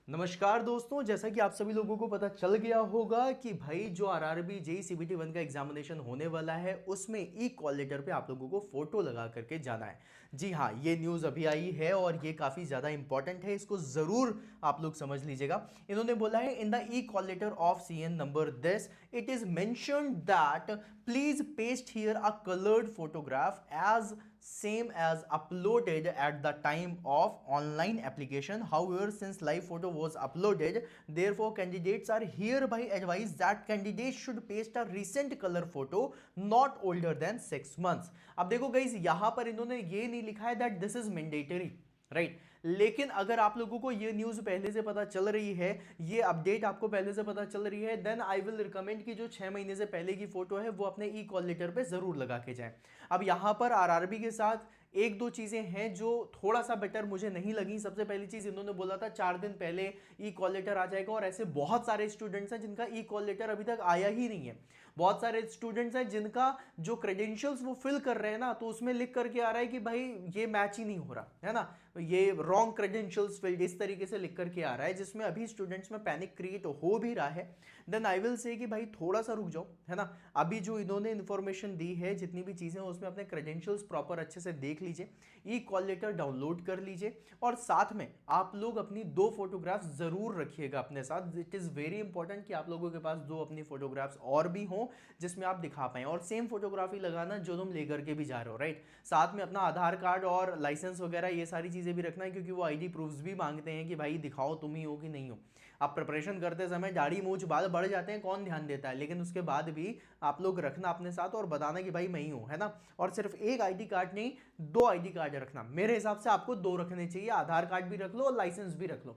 नमस्कार दोस्तों, जैसा कि आप सभी लोगों को पता चल गया होगा कि भाई जो आरआरबी जेई सीबीटी 1 का एग्जामिनेशन होने वाला है उसमें ई कॉल लेटर पे आप लोगों को फोटो लगा करके जाना है। जी हाँ, ये न्यूज़ अभी आई है और ये काफ़ी ज़्यादा इंपॉर्टेंट है, इसको ज़रूर आप लोग समझ लीजिएगा। इन्होंने बोला है in the e call letter of CN number this it is mentioned that please paste here a coloured photograph as same as uploaded at the time of online application. However, since live photo was uploaded, therefore candidates are hereby advised that candidates should paste a recent color photo not older than 6 months. अब देखो guys, यहां पर इन्होंने ये नहीं लिखा है that this is mandatory, right. लेकिन अगर आप लोगों को ये न्यूज़ पहले से पता चल रही है, ये अपडेट आपको पहले से पता चल रही है, देन आई विल रिकमेंड कि जो 6 महीने से पहले की फोटो है वो अपने ई कॉल लेटर पे जरूर लगा के जाएं। अब यहां पर आरआरबी के साथ एक दो चीजें हैं जो थोड़ा सा बेटर मुझे नहीं लगी। सबसे पहली चीज, इन्होंने बोला था 4 दिन पहले ई कॉल लेटर आ जाएगा, और ऐसे बहुत सारे स्टूडेंट्स हैं जिनका ई कॉल लेटर अभी तक आया ही नहीं है। बहुत सारे स्टूडेंट्स हैं जिनका जो क्रेडेंशियल्स वो फिल कर रहे हैं ना, तो उसमें लिख करके आ रहा है कि भाई ये मैच ही नहीं हो रहा है ना, ये रॉन्ग क्रेडेंशियल्स फिल्ड, इस तरीके से लिख करके आ रहा है, जिसमें अभी स्टूडेंट्स में पैनिक क्रिएट हो भी रहा है। देन आई विल से कि भाई थोड़ा सा रुक जाओ, है ना। अभी जो इन्होंने इन्फॉर्मेशन दी है, जितनी भी चीजें उसमें अपने क्रेडेंशियल्स प्रॉपर अच्छे से देख लीजिए, ई कॉल लेटर डाउनलोड कर लीजिए, और साथ में आप लोग अपनी 2 फोटोग्राफ्स जरूर रखिएगा अपने साथ। इट इज वेरी इंपॉर्टेंट कि आप लोगों के पास 2 अपनी फोटोग्राफ्स और भी हों जिसमें आप दिखा पाए, और सेम फोटोग्राफी लगाना जो तुम लेकर के भी जा रहे हो, राइट। साथ में अपना आधार कार्ड और लाइसेंस वगैरह ये सारी चीजें भी रखना है, क्योंकि वो आईडी प्रूफ्स भी मांगते हैं कि भाई दिखाओ तुम ही हो कि नहीं हो। आप प्रिपरेशन करते समय दाढ़ी मूंछ बाल बढ़ जाते हैं, कौन ध्यान देता है, लेकिन उसके बाद भी आप लोग रखना अपने साथ और बताना कि भाई मैं ही हूं, है ना। और सिर्फ एक आईडी कार्ड नहीं, 2 आईडी कार्ड रखना। मेरे हिसाब से आपको 2 रखने चाहिए, आधार कार्ड भी रख लो और लाइसेंस भी रख लो।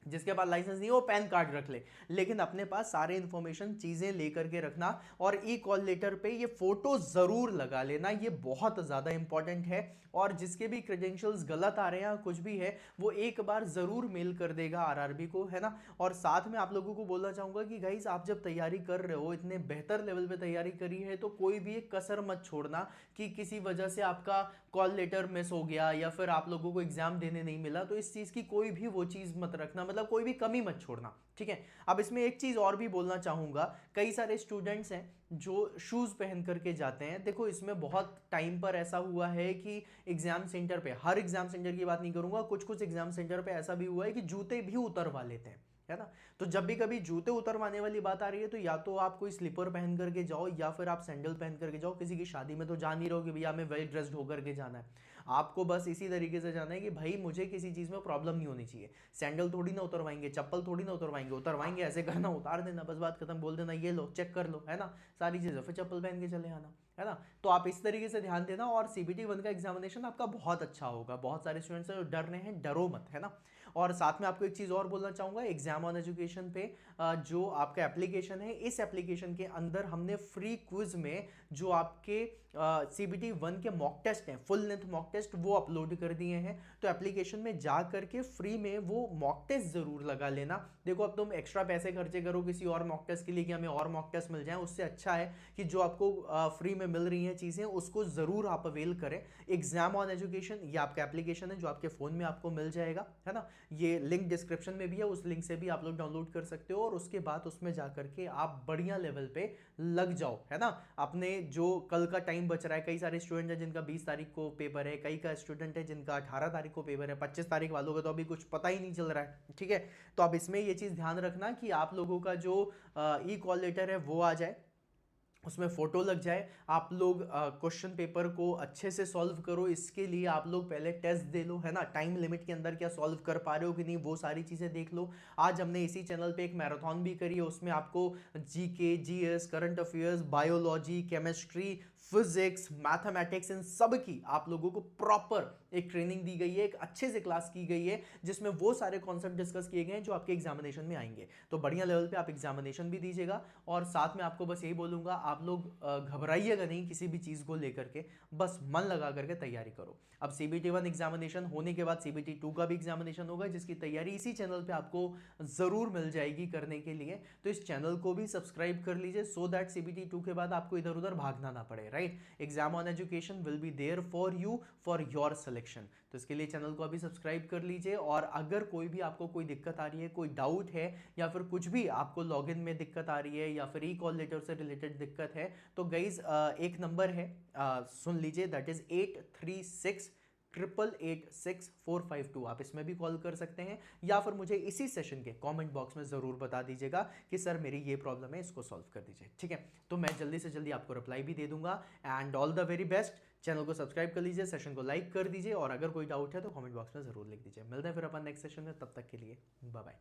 जिसके पास लाइसेंस नहीं हो वो पैन कार्ड रख ले, लेकिन अपने पास सारे इंफॉर्मेशन चीजें लेकर के रखना। और ई कॉल लेटर पे ये फोटो जरूर लगा लेना, ये बहुत ज्यादा इंपॉर्टेंट है। और जिसके भी क्रेडेंशियल्स गलत आ रहे हैं, कुछ भी है, वो एक बार जरूर मेल कर देगा आरआरबी को, है ना। और साथ में आप लोगों को बोलना चाहूंगा कि गाइस, आप जब तैयारी कर रहे हो, इतने बेहतर लेवल पे तैयारी करी है, तो कोई भी एक कसर मत छोड़ना कि किसी वजह से आपका कॉल लेटर मिस हो गया या फिर आप लोगों को एग्जाम देने नहीं मिला, तो इस चीज की कोई भी वो चीज मत रखना, मतलब कोई भी कमी मत छोड़ना, ठीक है। अब इसमें एक चीज और भी बोलना चाहूंगा, कई सारे स्टूडेंट्स हैं जो शूज पहन करके जाते हैं। देखो, इसमें बहुत टाइम पर ऐसा हुआ है कि एग्जाम सेंटर पे, हर एग्जाम सेंटर की बात नहीं करूंगा, कुछ कुछ एग्जाम सेंटर पे ऐसा भी हुआ है कि जूते भी उतरवा लेते हैं, है ना। तो जब भी कभी जूते उतरवाने वाली बात आ रही है, तो या तो आप कोई स्लीपर पहन करके जाओ या फिर आप सैंडल पहन करके जाओ। किसी की शादी में तो जा नहीं रहो कि भैया हमें वेल ड्रेस्ड होकर के जाना है। आपको बस इसी तरीके से जाना है कि भाई मुझे किसी चीज में प्रॉब्लम नहीं होनी चाहिए। सैंडल थोड़ी ना उतरवाएंगे, चप्पल थोड़ी ना उतरवाएंगे, उतरवाएंगे ऐसे करना, उतार देना, बस बात खत्म, बोल देना ये लो चेक कर लो, है ना, सारी चीजें, फिर चप्पल पहन के चले आना, है ना। तो आप इस तरीके से ध्यान देना, और सीबीटी 1 का एग्जामिनेशन आपका बहुत अच्छा होगा। बहुत सारे स्टूडेंट्स जो डर रहे हैं, डरो मत, है ना। और साथ में आपको एक चीज और बोलना चाहूंगा, एग्जाम ऑन एजुकेशन पे जो आपका एप्लीकेशन है, इस एप्लीकेशन के अंदर हमने फ्री क्विज में जो आपके सीबीटी 1 के मॉक टेस्ट हैं, फुल लेंथ मॉक टेस्ट, वो अपलोड कर दिए हैं। तो एप्लीकेशन में जा करके फ्री में वो मॉक टेस्ट जरूर लगा लेना। देखो, अब तुम एक्स्ट्रा पैसे खर्चे करो किसी और मॉक टेस्ट के लिए कि हमें और मॉक टेस्ट मिल जाए, उससे अच्छा है कि जो आपको फ्री में मिल रही हैं चीजें, उसको जरूर आप अवेल करें। एग्जाम ऑन एजुकेशन, ये आपका एप्लीकेशन है जो आपके फोन में आपको मिल जाएगा, है ना। ये लिंक डिस्क्रिप्शन में भी है, उस लिंक से भी आप लोग डाउनलोड कर सकते हो, और उसके बाद उसमें जाकर के आप बढ़िया लेवल पे लग जाओ, है ना। अपने जो कल का टाइम बच रहा है, कई सारे स्टूडेंट है जिनका 20 तारीख को पेपर है, कई का स्टूडेंट है जिनका 18 तारीख को पेपर है, 25 तारीख वालों का तो अभी कुछ पता ही नहीं चल रहा है, ठीक है। तो अब इसमें ये चीज ध्यान रखना कि आप लोगों का जो ई कॉल लेटर है वो आ जाए, उसमें फोटो लग जाए, आप लोग क्वेश्चन पेपर को अच्छे से सॉल्व करो। इसके लिए आप लोग पहले टेस्ट दे लो, है ना, टाइम लिमिट के अंदर क्या सॉल्व कर पा रहे हो कि नहीं, वो सारी चीजें देख लो। आज हमने इसी चैनल पे एक मैराथन भी करी है, उसमें आपको GK, GS, current affairs, biology, chemistry, physics, mathematics, इन सब की आप लोगों को प्रॉपर एक ट्रेनिंग दी गई है, एक अच्छे से क्लास की गई है, जिसमें वो सारे कॉन्सेप्ट डिस्कस किए गए हैं जो आपके एग्जामिनेशन में आएंगे। तो बढ़िया लेवल पे आप एग्जामिनेशन भी दीजिएगा। और साथ में आपको बस यही बोलूंगा, आप लोग घबराइएगा नहीं किसी भी चीज को लेकर के, बस मन लगा करके तैयारी करो। अब सीबीटी 1 एग्जामिनेशन होने के बाद सीबीटी 2 का भी एग्जामिनेशन होगा, जिसकी तैयारी इसी चैनल पे आपको जरूर मिल जाएगी करने के लिए। तो इस चैनल को भी सब्सक्राइब कर लीजिए, सो दैट सीबीटी 2 के बाद आपको इधर उधर भागना ना पड़े, right. Exam on education will be there for you for your selection. Protection. तो इसके लिए चैनल को अभी सब्सक्राइब कर लीजिए, और अगर कोई भी आपको कोई दिक्कत आ रही है, कोई डाउट है, या फिर कुछ भी आपको लॉगिन में दिक्कत आ रही है, या फिर ई कॉल लेटर से रिलेटेड दिक्कत है, तो गाइज एक नंबर है, सुन लीजिए, दैट इज 836886452। आप इसमें भी कॉल कर सकते हैं, या फिर मुझे इसी सेशन के कमेंट बॉक्स में ज़रूर बता दीजिएगा कि सर मेरी ये प्रॉब्लम है, इसको सॉल्व कर दीजिए, ठीक है। तो मैं जल्दी से जल्दी आपको रिप्लाई भी दे दूंगा। And all the very best. Channel को सब्सक्राइब कर लीजिए, सेशन को लाइक कर दीजिए, और अगर कोई डाउट है तो कमेंट बॉक्स में ज़रूर लिख दीजिए। मिलते हैं फिर अपन नेक्स्ट सेशन में, तब तक के लिए बाय बाय।